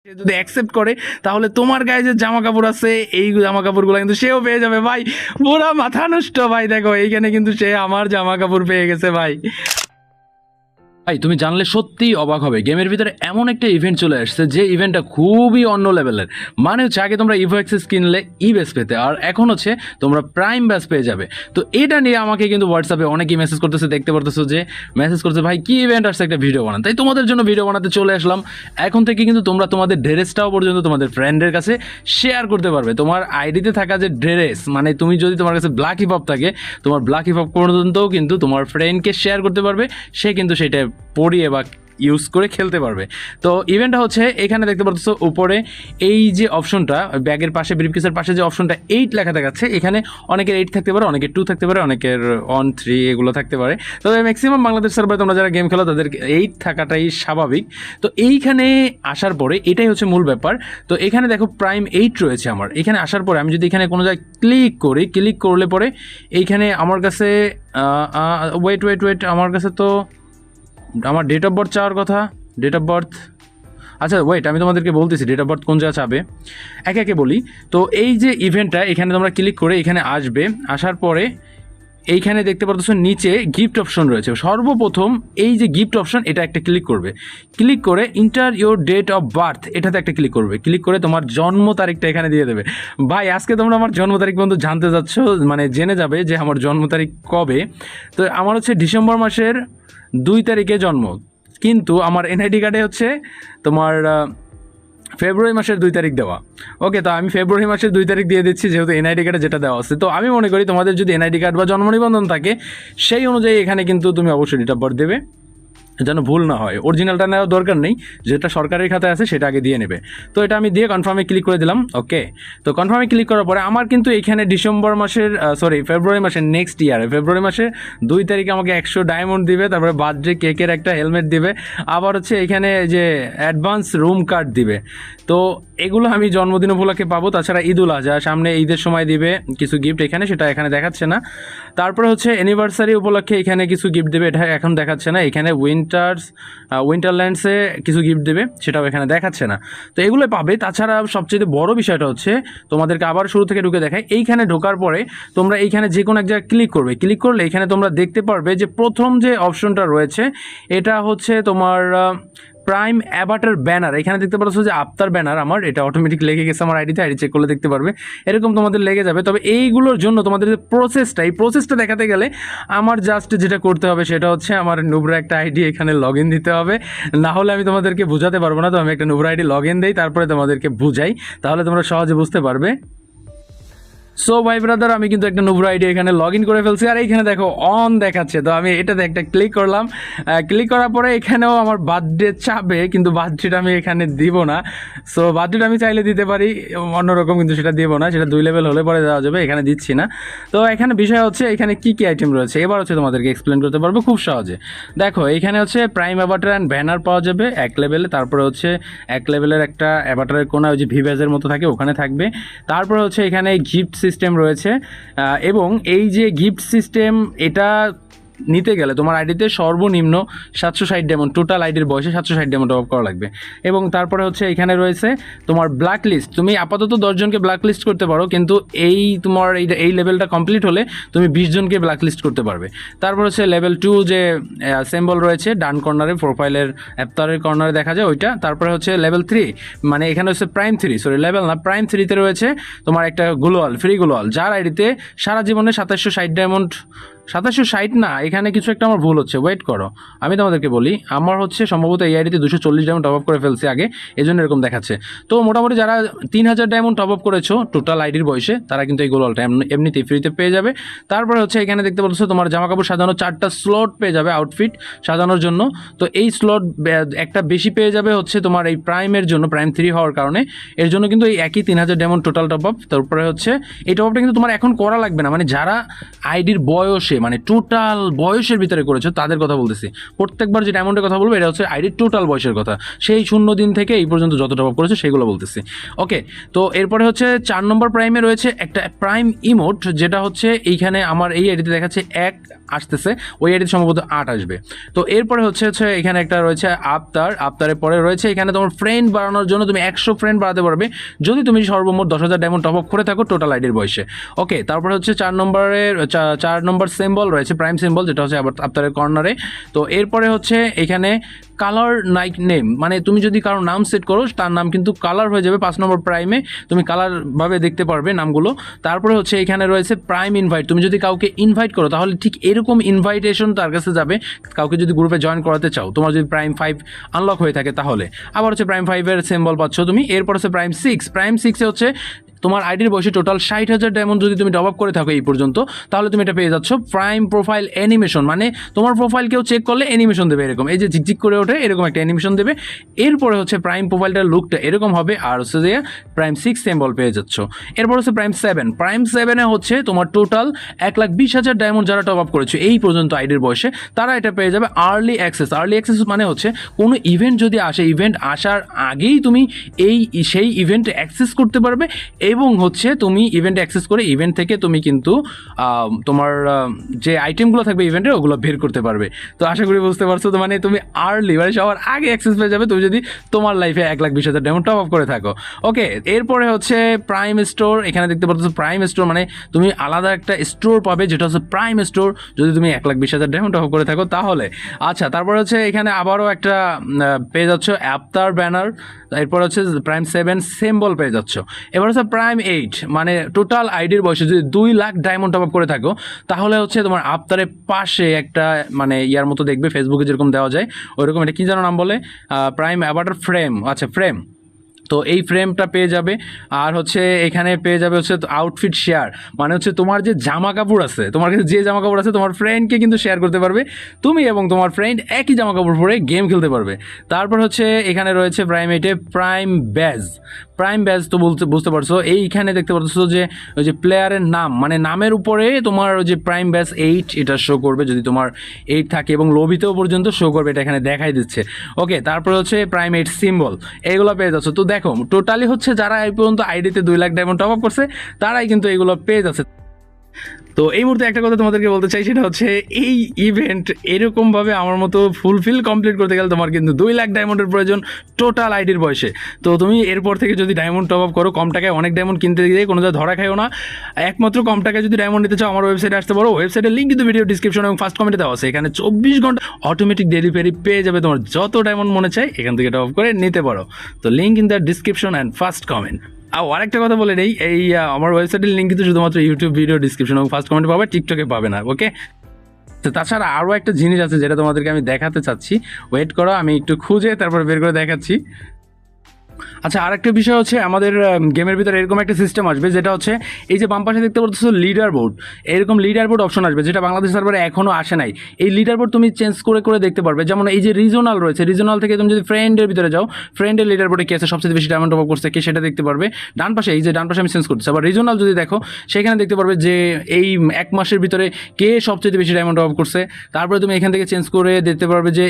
সে যদি অ্যাকসেপ্ট করে তাহলে তোমার গায়ে যে জামা কাপড় আছে এই জামা কাপড়গুলো কিন্তু সেও পেয়ে যাবে ভাই। পুরা মাথা নষ্ট ভাই, দেখো এইখানে কিন্তু সে আমার জামা কাপড় পেয়ে গেছে ভাই। ভাই তুমি জানলে সত্যিই অবাক হবে, গেমের ভিতরে এমন একটা ইভেন্ট চলে আসছে যে ইভেন্টটা খুবই অন্য লেভেলের। মানে হচ্ছে আগে তোমরা ইভো অ্যাক্সেস কিনলে ই ব্যাস পেতে, আর এখন হচ্ছে তোমরা প্রাইম ব্যাস পেয়ে যাবে। তো এটা নিয়ে আমাকে কিন্তু হোয়াটসঅ্যাপে অনেকেই মেসেজ করতেছে, দেখতে পারতেছো যে মেসেজ করছে ভাই কি ইভেন্ট আসছে একটা ভিডিও বানান। তাই তোমাদের জন্য ভিডিও বানাতে চলে আসলাম। এখন থেকে কিন্তু তোমরা তোমাদের ড্রেসটাও পর্যন্ত তোমাদের ফ্রেন্ডের কাছে শেয়ার করতে পারবে। তোমার আইডিতে থাকা যে ড্রেস, মানে তুমি যদি তোমার কাছে ব্ল্যাক হিপ হপ থাকে, তোমার ব্ল্যাক হিপ হপ পর্যন্তও কিন্তু তোমার ফ্রেন্ডকে শেয়ার করতে পারবে, সে কিন্তু সেটা পরিয়ে বা ইউজ করে খেলতে পারবে। তো ইভেন্টটা হচ্ছে এখানে দেখতে পাচ্ছ উপরে এই যে অপশনটা ব্যাগের পাশে, ব্রিফকেসের পাশে যে অপশনটা 8 লেখা দেখাচ্ছে, এখানে অনেকের 8 থাকতে পারে, অনেকের 2 থাকতে পারে, অনেকের 1 3 এগুলো থাকতে পারে। তবে ম্যাক্সিমাম বাংলাদেশ সার্ভারে তোমরা যারা গেম খেলো তাদের 8 থাকাটাই স্বাভাবিক। তো এইখানে আসার পরে এটাই হচ্ছে মূল ব্যাপার। তো এখানে দেখো প্রাইম 8 রয়েছে আমার। এখানে আসার পরে আমি যদি এখানে কোনো জায়গায় ক্লিক করি, ক্লিক করলে পরে এইখানে আমার কাছে ওয়েট আমার কাছে তো আমার ডেট অফ বার্থ চাওয়ার কথা, ডেট অফ বার্থ। আচ্ছা ওয়েট, আমি তোমাদেরকে বলতেছি ডেট অফ বার্থ কোন জায়গা চাবে, একে একে বলি। তো এই যে ইভেন্টটা এখানে তোমরা ক্লিক করে এখানে আসবে, আসার পরে এইখানে দেখতে পাচ্ছ নিচে গিফট অপশন রয়েছে। সর্বপ্রথম এই যে গিফট অপশন এটা একটা ক্লিক করবে, ক্লিক করে enter your date of birth এটাতে একটা ক্লিক করবে, ক্লিক করে তোমার জন্ম তারিখটা এখানে দিয়ে দেবে। ভাই আজকে তোমরা আমার জন্ম তারিখ পর্যন্ত জানতে যাচ্ছ, মানে জেনে যাবে যে আমার জন্ম তারিখ কবে। তো আমার হচ্ছে ডিসেম্বর মাসের 2 তারিখে জন্ম, কিন্তু আমার এনআইডি কার্ডে হচ্ছে তোমার ফেব্রুয়ারি মাসের 2 তারিখ দেওয়া। ওকে, তো আমি ফেব্রুয়ারি মাসের 2 তারিখ দিয়ে দিচ্ছি, যেহেতু এনআইডি কার্ডে যেটা দেওয়া আছে। তো আমি মনে করি তোমাদের যদি এনআইডি কার্ড বা জন্ম নিবন্ধন থাকে সেই অনুযায়ী এখানে কিন্তু তুমি অবশ্যই ডেট অফ বার্থ দেবে, যেন ভুল না হয়। অরিজিনালটা নেওয়ার দরকার নেই, যেটা সরকারের খাতায় আছে সেটা আগে দিয়ে নেবে। তো এটা আমি দিয়ে কনফার্মে ক্লিক করে দিলাম। ওকে, তো কনফার্মে ক্লিক করার পরে আমার কিন্তু এখানে ডিসেম্বর মাসের ফেব্রুয়ারি মাসের নেক্সট ইয়ারে ফেব্রুয়ারি মাসের 2 তারিখে আমাকে 100 ডায়মন্ড দিবে, তারপরে বার্থডে কেকের একটা হেলমেট দিবে, আবার হচ্ছে এখানে যে অ্যাডভান্স রুম কার্ড দিবে। তো এগুলো আমি জন্মদিন উপলক্ষে পাবো। তাছাড়া ঈদুল আজহা সামনে, ঈদের সময় দিবে কিছু গিফট, এখানে সেটা এখানে দেখাচ্ছে না। তারপরে হচ্ছে অ্যানিভার্সারি উপলক্ষে এখানে কিছু গিফট দেবে, এটা এখন দেখাচ্ছে না। এখানে উইন্টারল্যান্ডসে কিছু গিফট দেবে, সেটাও এখানে দেখাচ্ছে না। তো এগুলো পাবে। তাছাড়া সবচেয়ে বড় বিষয়টা হচ্ছে তোমাদেরকে আবার শুরু থেকে ঢুকে দেখায়। এইখানে ঢোকার পরে তোমরা এইখানে যে কোনো এক জায়গায় ক্লিক করবে, ক্লিক করলে এখানে তোমরা দেখতে পারবে যে প্রথম যে অপশনটা রয়েছে এটা হচ্ছে তোমার প্রাইম অ্যাভাটার ব্যানার। এখানে দেখতে পাচ্ছ যে আফতার ব্যানার আমার, এটা অটোমেটিক লেগে গেছে আমার আইডিতে, আইডি চেক করলে দেখতে পারবে এরকম তোমাদের লেগে যাবে। তবে এইগুলোর জন্য তোমাদের যে প্রসেসটা, এই প্রসেসটা দেখাতে গেলে আমার জাস্ট যেটা করতে হবে সেটা হচ্ছে আমার নুবরা একটা আইডি এখানে লগ ইন দিতে হবে, না হলে আমি তোমাদেরকে বোঝাতে পারবো না। তো আমি একটা নুবরা আইডি লগ ইন দিই, তারপরে তোমাদেরকে বুঝাই, তাহলে তোমরা সহজে বুঝতে পারবে। সো ভাই ব্রাদার, আমি কিন্তু একটা নুবরা আইডি এখানে লগ ইন করে ফেলছি, আর এইখানে দেখো অন দেখাচ্ছে। তো আমি এটাতে একটা ক্লিক করলাম, ক্লিক করার পরে এখানেও আমার বার্থডে চাবে, কিন্তু বার্থডেটা আমি এখানে দিব না। সো বার্থডেটা আমি চাইলে দিতে পারি অন্যরকম, কিন্তু সেটা দিব না, সেটা 2 লেভেল হলে পরে দেওয়া যাবে, এখানে দিচ্ছি না। তো এখানে বিষয় হচ্ছে এখানে কী কী আইটেম রয়েছে এবার হচ্ছে তোমাদেরকে এক্সপ্লেন করতে পারবো খুব সহজে। দেখো এখানে হচ্ছে প্রাইম অ্যাভাটার অ্যান্ড ব্যানার পাওয়া যাবে 1 লেভেলে, তারপরে হচ্ছে 1 লেভেলের একটা অ্যাভাটারের কোনা ওই যে ভিভ্যাজের মতো থাকে ওখানে থাকবে। তারপরে হচ্ছে এখানে গিফট সিস্টেম রয়েছে, এবং এই যে গিফট সিস্টেম এটা নিতে গেলে তোমার আইডিতে সর্বনিম্ন 760 ডায়মন্ড, টোটাল আইডির বয়সে 760 ডায়মন্ড টপ করা লাগবে। এবং তারপরে হচ্ছে এখানে রয়েছে তোমার ব্ল্যাক লিস্ট, তুমি আপাতত 10 জনকে ব্ল্যাক লিস্ট করতে পারো, কিন্তু তোমার এই লেভেলটা কমপ্লিট হলে তুমি 20 জনকে ব্ল্যাক লিস্ট করতে পারবে। তারপর হচ্ছে লেভেল 2 যে সিম্বল রয়েছে ডান কর্নারে, প্রোফাইলের অ্যাপতারের কর্নারে দেখা যায় ওইটা। তারপরে হচ্ছে লেভেল 3, মানে এখানে হচ্ছে প্রাইম 3, সরি লেভেল না, প্রাইম 3তে রয়েছে তোমার একটা গ্লোয়াল, ফ্রি গ্লোয়াল, যার আইডিতে সারা জীবনে 2760 ডায়মন্ড, 2760 না, এখানে কিছু একটা আমার ভুল হচ্ছে, ওয়েট করো আমি তোমাদেরকে বলি। আমার হচ্ছে সম্ভবত এই আইডিতে 240 ডায়মন্ড টপ আপ করে ফেলছি আগে, এই জন্য এরকম দেখাচ্ছে। তো মোটামুটি যারা 3000 ডায়মন্ড টপ আপ করেছো টোটাল আইডির বয়সে, তারা কিন্তু এই গোলটা এমনিতেই ফ্রিতে পেয়ে যাবে। তারপরে হচ্ছে এখানে দেখতে পাচ্ছ তোমার জামা কাপড় সাজানো 4টা স্লট পেয়ে যাবে আউটফিট সাজানোর জন্য। তো এই স্লট একটা বেশি পেয়ে যাবে হচ্ছে তোমার এই প্রাইমের জন্য, প্রাইম 3 হওয়ার কারণে, এর জন্য কিন্তু এই একই 3000 ডায়মন্ড টোটাল টপ আপ। তারপরে হচ্ছে এই টপ আপটা কিন্তু তোমার এখন করা লাগবে না, মানে যারা আইডির বয়সে মানে টোটাল বয়সের ভিতরে করেছো তাদের কথা বলতেছি। প্রত্যেকবার যে ডায়মন্ডের কথা বলবো এটা হচ্ছে আইডির টোটাল বয়সের কথা, সেই 0 দিন থেকে এই পর্যন্ত যত টপ আপ করেছো সেগুলো বলতেছি। ওকে, তো এরপরে হচ্ছে 4 নম্বর প্রাইমে রয়েছে একটা প্রাইম ইমোট, যেটা হচ্ছে এইখানে আমার এই আইডিতে দেখাচ্ছে 1 আসতেছে, ওই আইডিতে সম্ভবত 8 আসবে। তো এরপরে হচ্ছে এখানে একটা রয়েছে আফতারের পরে রয়েছে এখানে তোমার ফ্রেন্ড বাড়ানোর জন্য তুমি 100 ফ্রেন্ড বাড়াতে পারবে যদি তুমি সর্বমোট 10,000 ডায়মন্ড টপ আপ করে থাকো টোটাল আইডির বয়সে। ওকে, তারপরে হচ্ছে 4 নম্বর সিম্বল রয়েছে প্রাইম সিম্বল, যেটা হচ্ছে আবার আফতারের কর্নারে। তো এরপরে হচ্ছে এখানে কালার নাইক নেম, মানে তুমি যদি কারো নাম সেট করো তার নাম কিন্তু কালার হয়ে যাবে 5 নম্বর প্রাইমে, তুমি কালার ভাবে দেখতে পারবে নামগুলো। তারপরে হচ্ছে এখানে রয়েছে প্রাইম ইনভাইট, তুমি যদি কাউকে ইনভাইট করো তাহলে ঠিক এরকম ইনভাইটেশন তার কাছে যাবে, কাউকে যদি গ্রুপে জয়েন করাতে চাও, তোমার যদি প্রাইম 5 আনলক হয়ে থাকে তাহলে। আবার হচ্ছে প্রাইম 5-এর সিম্বল পাচ্ছ তুমি। এরপর হচ্ছে প্রাইম 6-এ হচ্ছে তোমার আইডির বয়সে টোটাল 60,000 ডায়মন্ড যদি তুমি টপ আপ করে থাকো এই পর্যন্ত, তাহলে তুমি এটা পেয়ে যাচ্ছ প্রাইম প্রোফাইল অ্যানিমেশন, মানে তোমার প্রোফাইল কেউ চেক করলে অ্যানিমেশন দেবে এরকম, এই যে ঝিকঝিক করে ওঠে এরকম একটা অ্যানিমেশন দেবে। এরপরে হচ্ছে প্রাইম প্রোফাইলটার লুকটা এরকম হবে, আর হচ্ছে যে প্রাইম 6 সিম্বল পেয়ে যাচ্ছ। এরপর হচ্ছে প্রাইম 7-এ হচ্ছে তোমার টোটাল 1,20,000 ডায়মন্ড যারা টপ আপ করেছো এই পর্যন্ত আইডির বয়সে, তারা এটা পেয়ে যাবে আর্লি অ্যাক্সেস মানে হচ্ছে কোনো ইভেন্ট যদি আসে, ইভেন্ট আসার আগেই তুমি সেই ইভেন্টে অ্যাক্সেস করতে পারবে, এবং হচ্ছে তুমি ইভেন্টে অ্যাক্সেস করে ইভেন্ট থেকে তুমি কিন্তু তোমার যে আইটেমগুলো থাকবে ইভেন্টের ওগুলো বের করতে পারবে। তো আশা করি বুঝতে পারছো, তো মানে তুমি আর্লি মানে সবার আগে অ্যাক্সেস পেয়ে যাবে তুমি যদি তোমার লাইফে 1,20,000 ডায়মন্ড টপ আপ করে থাকো। ওকে, এরপরে হচ্ছে প্রাইম স্টোর, এখানে দেখতে পাচ্ছ প্রাইম স্টোর মানে তুমি আলাদা একটা স্টোর পাবে যেটা হচ্ছে প্রাইম স্টোর যদি তুমি 1,20,000 ডায়মন্ড টপ আপ করে থাকো তাহলে। আচ্ছা, তারপরে হচ্ছে এখানে আবারও একটা পেয়ে যাচ্ছ আফতার ব্যানার, এরপর হচ্ছে প্রাইম 7 সিম্বল পেয়ে যাচ্ছ। এবার হচ্ছে প্রাইম 8 মানে টোটাল আইডির বয়সে যদি 2 লাখ ডায়মন্ড টপ আপ করে থাকো তাহলে হচ্ছে তোমার আফতারের পাশে একটা মানে ইয়ার মতো দেখবে ফেসবুকে যেরকম দেওয়া যায় ওইরকম, এটা কি যেন নাম বলে, প্রাইম অ্যাভাটার ফ্রেম, আচ্ছা ফ্রেম, তো এই ফ্রেমটা পেয়ে যাবে। আর হচ্ছে এখানে পেয়ে যাবে হচ্ছে আউটফিট শেয়ার, মানে হচ্ছে তোমার যে জামা কাপড় আছে, তোমার কাছে যে জামা কাপড় আছে তোমার ফ্রেন্ডকে কিন্তু শেয়ার করতে পারবে, তুমি এবং তোমার ফ্রেন্ড একই জামা কাপড় পরে গেম খেলতে পারবে। তারপর হচ্ছে এখানে রয়েছে প্রাইম 8-এ প্রাইম ব্যাজ তো বুঝতে পারছো, এইখানে দেখতে পাচ্ছ যে ওই যে প্লেয়ারের নাম মানে নামের উপরে তোমার ওই যে প্রাইম ব্যাজ 8 এটা শো করবে যদি তোমার 8 থাকে, এবং লবিতেও পর্যন্ত শো করবে, এটা এখানে দেখাই দিচ্ছে। ওকে, তারপর হচ্ছে প্রাইম 8 সিম্বল, এইগুলো পেয়ে যাচ্ছ। তো দেখো টোটালি হচ্ছে যারা এই পর্যন্ত আইডিতে 2 লাখ ডায়মন্ড টপ আপ করছে তারাই কিন্তু এগুলো পেয়ে যাচ্ছে। তো এই মুহূর্তে একটা কথা তোমাদেরকে বলতে চাই, সেটা হচ্ছে এই ইভেন্ট এরকমভাবে আমার মতো ফুলফিল কমপ্লিট করতে গেলে তোমার কিন্তু 2 লাখ ডায়মন্ডের প্রয়োজন টোটাল আইডির বয়সে। তো তুমি এরপর থেকে যদি ডায়মন্ড টপ আপ করো কম টাকায় অনেক ডায়মন্ড কিনতে গিয়ে কোনো যা ধরা খাইও না, একমাত্র কম টাকায় যদি ডায়মন্ড নিতে চাও আমার ওয়েবসাইটে আসতে পারো, ওয়েবসাইটের লিঙ্ক কিন্তু ভিডিও ডিসক্রিপশন এবং ফার্স্ট কমেন্টে দেওয়া আছে। এখানে 24 ঘন্টা অটোমেটিক ডেলিভারি পেয়ে যাবে, তোমার যত ডায়মন্ড মনে চাই এখান থেকে টপ আপ করে নিতে পারো। তো link in the description and first comment. আর একটা কথা বলে নেই, এই আমার ওয়েবসাইটের লিঙ্ক কিন্তু শুধুমাত্র ইউটিউব ভিডিও ডিসক্রিপশন এবং ফার্স্ট কমেন্টে পাবে, টিকটকে পাবে না। ওকে, তো তাছাড়া আরও একটা জিনিস আছে যেটা তোমাদেরকে আমি দেখাতে চাচ্ছি, ওয়েট করো আমি একটু খুঁজে তারপর বের করে দেখাচ্ছি। আচ্ছা, আরেকটা বিষয় হচ্ছে আমাদের গেমের ভিতরে এরকম একটা সিস্টেম আসবে যেটা হচ্ছে এই যে বাম পাশে দেখতে পাচ্ছ লিডার বোর্ড, এরকম লিডার বোর্ড অপশন আসবে যেটা বাংলাদেশ সার্ভারে এখনও আসে নাই। এই লিডার বোর্ড তুমি চেঞ্জ করে করে দেখতে পারবে, যেমন এই যে রিজনাল রয়েছে, রিজনাল থেকে তুমি যদি ফ্রেন্ডের ভিতরে যাও, ফ্রেন্ডের লিডার বোর্ডে কে আছে সবচেয়ে বেশি ডায়মন্ড টপ আপ করছে কে সেটা দেখতে পারবে। ডান পাশে এই যে ডান পাশে আমি চেঞ্জ করতেছি, আবার রিজনাল যদি দেখো সেখানে দেখতে পারবে যে এই 1 মাসের ভিতরে কে সবচেয়ে বেশি ডায়মন্ড টপ আপ করছে। তারপরে তুমি এখান থেকে চেঞ্জ করে দেখতে পারবে যে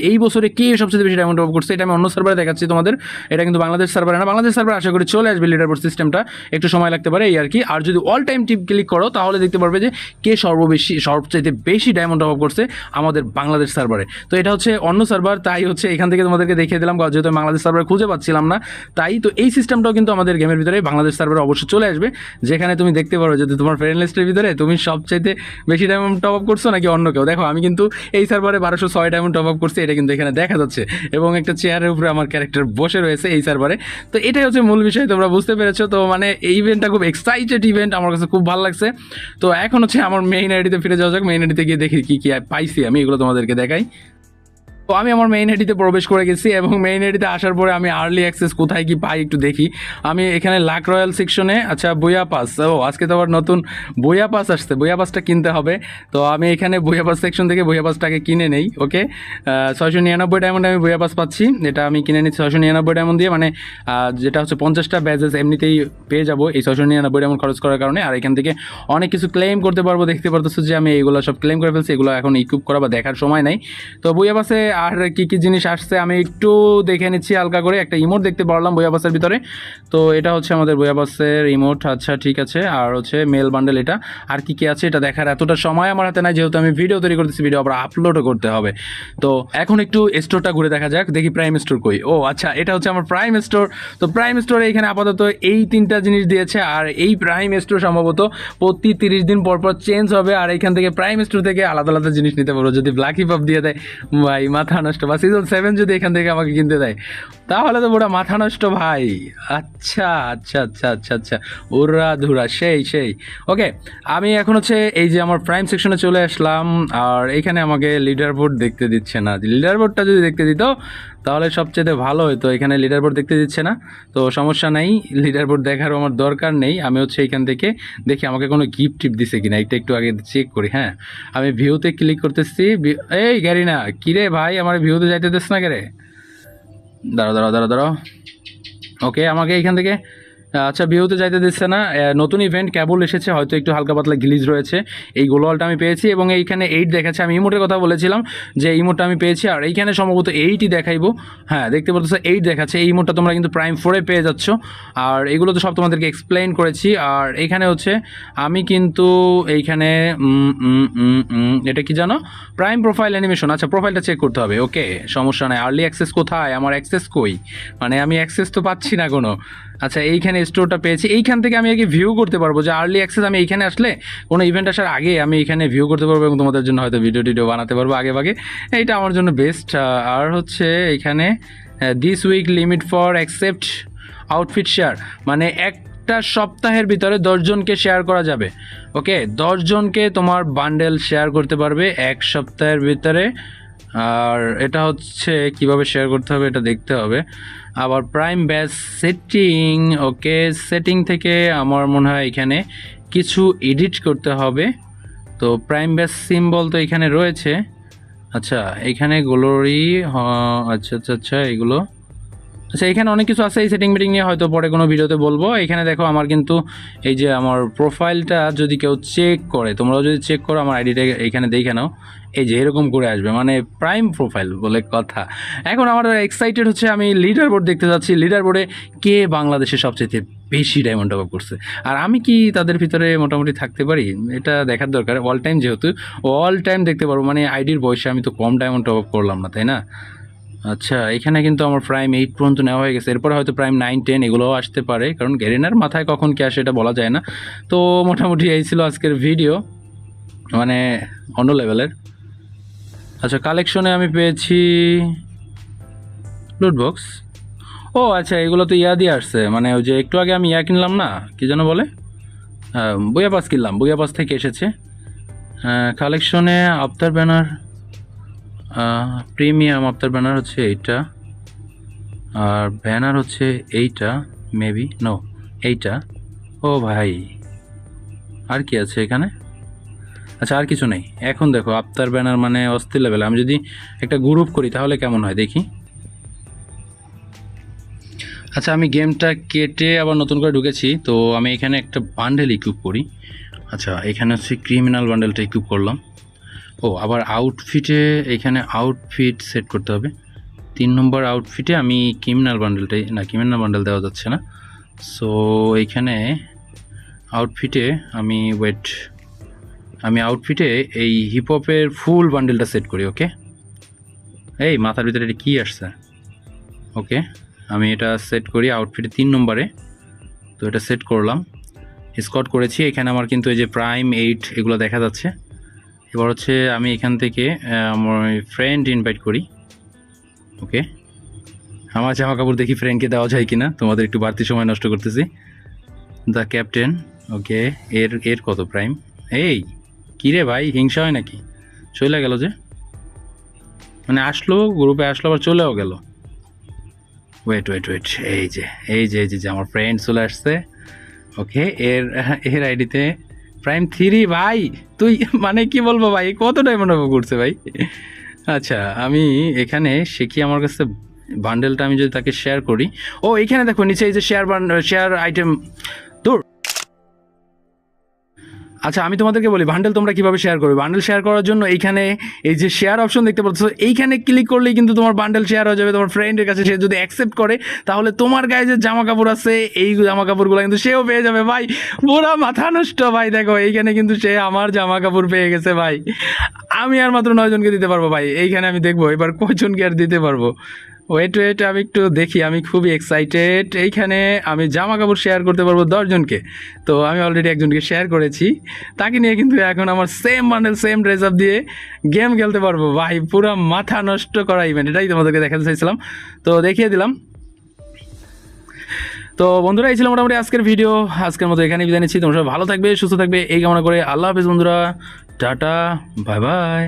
এই বছরে কে সবচেয়ে বেশি ডায়মন্ড টপ আপ করছে। এটা আমি অন্য সার্ভারে দেখাচ্ছি তোমাদের, এটা কিন্তু বাংলাদেশ সার্ভারে না। বাংলাদেশ সার্ভার আশা করি চলে আসবে লিডার বোর্ড সিস্টেমটা, একটু সময় লাগতে পারে এই আর কি। আর যদি অল টাইম টিপ ক্লিক করো তাহলে দেখতে পারবে যে কে সবচেয়ে বেশি ডায়মন্ড টপ আপ করছে আমাদের বাংলাদেশ সার্ভারে। তো এটা হচ্ছে অন্য সার্ভার, তাই হচ্ছে এখান থেকে তোমাদেরকে দেখিয়ে দিলাম, যেহেতু বাংলাদেশ সার্ভারে খুঁজে পাচ্ছিলাম না তাই। তো এই সিস্টেমটাও কিন্তু আমাদের গেমের ভিতরে বাংলাদেশ সার্ভারে অবশ্যই চলে আসবে, যেখানে তুমি দেখতে পারো যদি তোমার ফ্রেন্ড লিস্টের ভিতরে তুমি সবচাইতে বেশি ডায়মন্ড টপ আপ করছো নাকি অন্য কেউ। দেখো আমি কিন্তু এই সার্ভারে 1206 ডায়মন্ড টপ আপ করছি, এটা কিন্তু এখানে দেখা যাচ্ছে, এবং একটা চেয়ারের উপরে আমার ক্যারেক্টার বসে রয়েছে এই সার্ভারে। তো এটাই হচ্ছে মূল বিষয়, তোমরা বুঝতে পেরেছো। তো মানে এই ইভেন্টটা খুব এক্সাইটেড ইভেন্ট, আমার কাছে খুব ভালো লাগছে। তো এখন হচ্ছে আমার মেইন আইডিতে ফিরে যাওয়া যাক, মেইন আইডিতে গিয়ে দেখি কি কি পাইছি আমি, এগুলো তোমাদেরকে দেখাই। তো আমি আমার মেইন আইডিতে প্রবেশ করে গেছি এবং মেইন আইডিতে আসার পরে আমি আর্লি অ্যাক্সেস কোথায় কি পাই একটু দেখি। আমি এখানে লাক রয়্যাল সেকশনে, আচ্ছা বইয়া পাস, ও আজকে তো আবার নতুন বইয়া পাস আসছে, বইয়া পাসটা কিনতে হবে। তো আমি এখানে বইয়া পাস সেকশন থেকে বইয়া পাসটাকে কিনে নেই। ওকে, 699 ডায়মন্ড আমি বইয়া পাস পাচ্ছি, এটা আমি কিনে নিচ্ছি 699 ডায়মন্ড দিয়ে, মানে যেটা হচ্ছে 50টা ব্যাজেস এমনিতেই পেয়ে যাবো এই 699 ডায়মন্ড খরচ করার কারণে। আর এখান থেকে অনেক কিছু ক্লেম করতে পারবো, দেখতে পারতেছো যে আমি এইগুলো সব ক্লেম করে ফেলছি, এগুলো এখন ইকুইপ করা বা দেখার সময় নাই। তো বইয়া পাসে আর কি কি জিনিস আসছে আমি একটু দেখে নিচ্ছি হালকা করে। একটা ইমোট দেখতে পারলাম বইয়া পাসের ভিতরে, তো এটা হচ্ছে আমাদের বইয়া পাসের ইমোট। আচ্ছা ঠিক আছে, আর হচ্ছে মেল বান্ডেল, এটা আর কি কি আছে এটা দেখার এতটা সময় আমার হাতে নাই, যেহেতু আমি ভিডিও তৈরি করতেছি, ভিডিও আবার আপলোডও করতে হবে। তো এখন একটু স্টোরটা ঘুরে দেখা যাক, দেখি প্রাইম স্টোর কই। ও আচ্ছা, এটা হচ্ছে আমার প্রাইম স্টোর। তো প্রাইম স্টোরে এখানে আপাতত এই 3টা জিনিস দিয়েছে, আর এই প্রাইম স্টোর সম্ভবত প্রতি 30 দিন পর পর চেঞ্জ হবে, আর এখান থেকে প্রাইম স্টোর থেকে আলাদা আলাদা জিনিস নিতে পারবো। যদি ব্ল্যাক হিপ আপ দিয়ে দেয় ভাই মাথা নষ্ট, বা সিজন 7 যদি এখান থেকে আমাকে কিনতে দেয় তাহলে তো পুরো মাথা নষ্ট ভাই। আচ্ছা আচ্ছা আচ্ছা আচ্ছা আচ্ছা, উড়া ধুরা সেই সেই। ওকে, আমি এখন হচ্ছে এই যে আমার প্রাইম সেকশনে চলে আসলাম, আর এখানে আমাকে লিডার বোর্ড দেখতে দিচ্ছে না। লিডার বোর্ডটা যদি দেখতে দিত তাহলে সবচেয়ে ভালো হতো। এখানে লিডার বোর্ড দেখতে দিচ্ছে না, তো সমস্যা নাই, লিডার বোর্ড দেখারও আমার দরকার নেই। আমি হচ্ছে এখান থেকে দেখি আমাকে কোনো গিফট টিপ দিছে কিনা, এটা একটু আগে চেক করি। হ্যাঁ, আমি ভিউতে ক্লিক করতেছি। এই গাড়ি না কিরে ভাই, আমার ভিউতে যাইতে দিস না কে? দাঁড়াও দাঁড়াও দাঁড়াও দাঁড়াও। ওকে, আমাকে এখান থেকে আচ্ছা ভিউতে যাইতে দিচ্ছে না। নতুন ইভেন্ট কেবল এসেছে, হয়তো একটু হালকা পাতলা গ্লিজ রয়েছে। এই গোলওয়ালটা আমি পেয়েছি এবং এইখানে 8 দেখাচ্ছে। আমি ইমোটের কথা বলেছিলাম যে ইমোটটা আমি পেয়েছি, আর এইখানে সম্ভবত 8ই দেখাইবো। হ্যাঁ, দেখতে পাচ্ছ 8 দেখাচ্ছে। এই ইমোটটা তোমরা কিন্তু প্রাইম 4-এ পেয়ে যাচ্ছ, আর এগুলো তো সব তোমাদেরকে এক্সপ্লেইন করেছি। আর এইখানে হচ্ছে আমি কিন্তু এইখানে এটা কি জানো, প্রাইম প্রোফাইল অ্যানিমেশন। আচ্ছা, প্রোফাইলটা চেক করতে হবে। ওকে, সমস্যা নাই। আর্লি অ্যাক্সেস কোথায়, আমার অ্যাক্সেস কই, মানে আমি অ্যাক্সেস তো পাচ্ছি না কোনো। আচ্ছা, এইখানে স্টোরটা পেয়েছি, এইখান থেকে আমি আগে ভিউ করতে পারবো যে আর্লি অ্যাক্সেস আমি এইখানে আসলে কোনো ইভেন্ট আসার আগে আমি এখানে ভিউ করতে পারবো এবং তোমাদের জন্য হয়তো ভিডিও টিডিও বানাতে পারবো আগে ভাগে। এইটা আমার জন্য বেস্ট। আর হচ্ছে এখানে this week limit for accept outfit share, মানে একটা সপ্তাহের ভিতরে 10 জনকে শেয়ার করা যাবে। ওকে, 10 জনকে তোমার বান্ডেল শেয়ার করতে পারবে এক সপ্তাহের ভিতরে। আর এটা হচ্ছে কিভাবে শেয়ার করতে হবে এটা দেখতে হবে। আবার প্রাইম ব্যাচ সেটিং, ওকে, সেটিং থেকে আমার মনে হয় এখানে কিছু এডিট করতে হবে। তো প্রাইম ব্যাচ সিম্বল তো এখানে রয়েছে। আচ্ছা, এখানে গ্লোরি, আচ্ছা আচ্ছা আচ্ছা, এগুলো আচ্ছা এখানে অনেক কিছু আছে। এই সেটিং মিটিং নিয়ে হয়তো পরে কোনো ভিডিওতে বলবো। এখানে দেখো আমার কিন্তু এই যে আমার প্রোফাইলটা যদি কেউ চেক করে, তোমরাও যদি চেক করো আমার আইডিটা এখানে দেখে নাও, এই যে এরকম করে আসবে, মানে প্রাইম প্রোফাইল বলে কথা। এখন আমার এক্সাইটেড হচ্ছে, আমি লিডার বোর্ড দেখতে যাচ্ছি। লিডার বোর্ডে কে বাংলাদেশে সবচেয়ে বেশি ডায়মন্ড টপ আপ করছে, আর আমি কি তাদের ভিতরে মোটামুটি থাকতে পারি, এটা দেখার দরকার। অল টাইম যেহেতু অল টাইম দেখতে পারবো, মানে আইডির বয়সে আমি তো কম ডায়মন্ড টপ আপ করলাম না, তাই না? আচ্ছা, এখানে কিন্তু আমার প্রাইম 8 পর্যন্ত নেওয়া হয়ে গেছে, এরপরে হয়তো প্রাইম 9-10 এগুলোও আসতে পারে, কারণ গেরিনার মাথায় কখন কি আসে এটা বলা যায় না। তো মোটামুটি এই ছিল আজকের ভিডিও, মানে অন্য লেভেলের। আচ্ছা, কালেকশনে আমি পেয়েছি লুট বক্স। ও আচ্ছা, এগুলো তো ইয়া দিয়ে আসছে, মানে ওই যে একটু আগে আমি ইয়া কিনলাম না, কি যেন বলে, বইয়া পাস কিনলাম, বইয়া পাস থেকে এসেছে। কালেকশনে আফতার ব্যানার, প্রিমিয়াম আফতার ব্যানার হচ্ছে এইটা, আর ব্যানার হচ্ছে এইটা, মেবি নো এইটা। ও ভাই, আর কি আছে এখানে? আচ্ছা, আর কিছু নেই। এখন দেখো আফতার ব্যানার মানে অস্থির লেভেল। আমি যদি একটা গ্রুপ করি তাহলে কেমন হয় দেখি। আচ্ছা, আমি গেমটা কেটে আবার নতুন করে ঢুকেছি, তো আমি এখানে একটা বান্ডেল ইকুইপ করি। আচ্ছা, এখানে হচ্ছে ক্রিমিনাল বান্ডেলটা ইকুইপ করলাম। ও আবার আউটফিটে, এখানে আউটফিট সেট করতে হবে। 3 নম্বর আউটফিটে আমি ক্রিমিনাল বান্ডেলটাই, না ক্রিমিনাল বান্ডেল দেওয়া যাচ্ছে না। সো এইখানে আউটফিটে আমি আউটফিটে এই হিপহপের ফুল বান্ডেলটা সেট করি। ওকে, এই মাথার ভিতরে এটা কী আসছে? ওকে, আমি এটা সেট করি আউটফিটে 3 নম্বরে। তো এটা সেট করলাম, স্কট করেছি। এখানে আমার কিন্তু এই যে প্রাইম 8 এগুলো দেখা যাচ্ছে। এবার হচ্ছে আমি এখান থেকে আমার ফ্রেন্ড ইনভাইট করি। ওকে, আমার জামা কাপড় দেখি ফ্রেন্ডকে দেওয়া যায় কিনা, তোমাদের একটু বাড়তি সময় নষ্ট করতেছি। দ্য ক্যাপ্টেন, ওকে, এর কত প্রাইম? এই কী রে ভাই, হিংসা হয় নাকি? চলে গেল যে। মানে আসলো, গ্রুপে আসলো, আবার চলেও গেল। ওয়েট ওয়েট ওয়েট, এই যে আমার ফ্রেন্ড চলে আসছে। ওকে, এর আইডিতে প্রাইম 3 ভাই। তুই মানে কি বলবো ভাই, কতটাই মনে করছে ভাই। আচ্ছা, আমি এখানে সে কি আমার কাছে বান্ডেলটা আমি যদি তাকে শেয়ার করি, ও এখানে দেখো নিচে এই যে শেয়ার আইটেম। দূর। আচ্ছা, আমি তোমাদেরকে বলি বান্ডেল তোমরা কিভাবে শেয়ার করবে। বান্ডেল শেয়ার করার জন্য এইখানে এই যে শেয়ার অপশন দেখতে পাচ্ছ, এইখানে ক্লিক করলেই কিন্তু তোমার বান্ডেল শেয়ার হয়ে যাবে তোমার ফ্রেন্ডের কাছে। সে যদি অ্যাকসেপ্ট করে তাহলে তোমার গায়ে যে জামা কাপড় আছে এই জামা কাপড়গুলো কিন্তু সেও পেয়ে যাবে ভাই। পুরা মাথা নষ্ট ভাই। দেখো এইখানে কিন্তু সে আমার জামা কাপড় পেয়ে গেছে ভাই। আমি আর মাত্র 9 জনকে দিতে পারবো ভাই। এইখানে আমি দেখবো এবার কয়জনকে আর দিতে পারবো। ওয়েট ওয়েট, আমি একটু দেখি। আমি খুবই এক্সাইটেড। এইখানে আমি জামা কাপড় শেয়ার করতে পারবো 10 জনকে। তো আমি অলরেডি একজনকে শেয়ার করেছি, তাকে নিয়ে কিন্তু এখন আমার same bundle same dress up দিয়ে গেম খেলতে পারবো ভাই। পুরো মাথা নষ্ট করা ইভেন্ট, এটাই তোমাদেরকে দেখাতে চাইছিলাম, তো দেখিয়ে দিলাম। তো বন্ধুরা, এই ছিল মোটামুটি আজকের ভিডিও। আজকের মতো এখানে বিদায় নিচ্ছি। তোমরা সবাই ভালো থাকবে, সুস্থ থাকবে এই কামনা করে আল্লাহ হাফেজ বন্ধুরা। Tata, bye bye.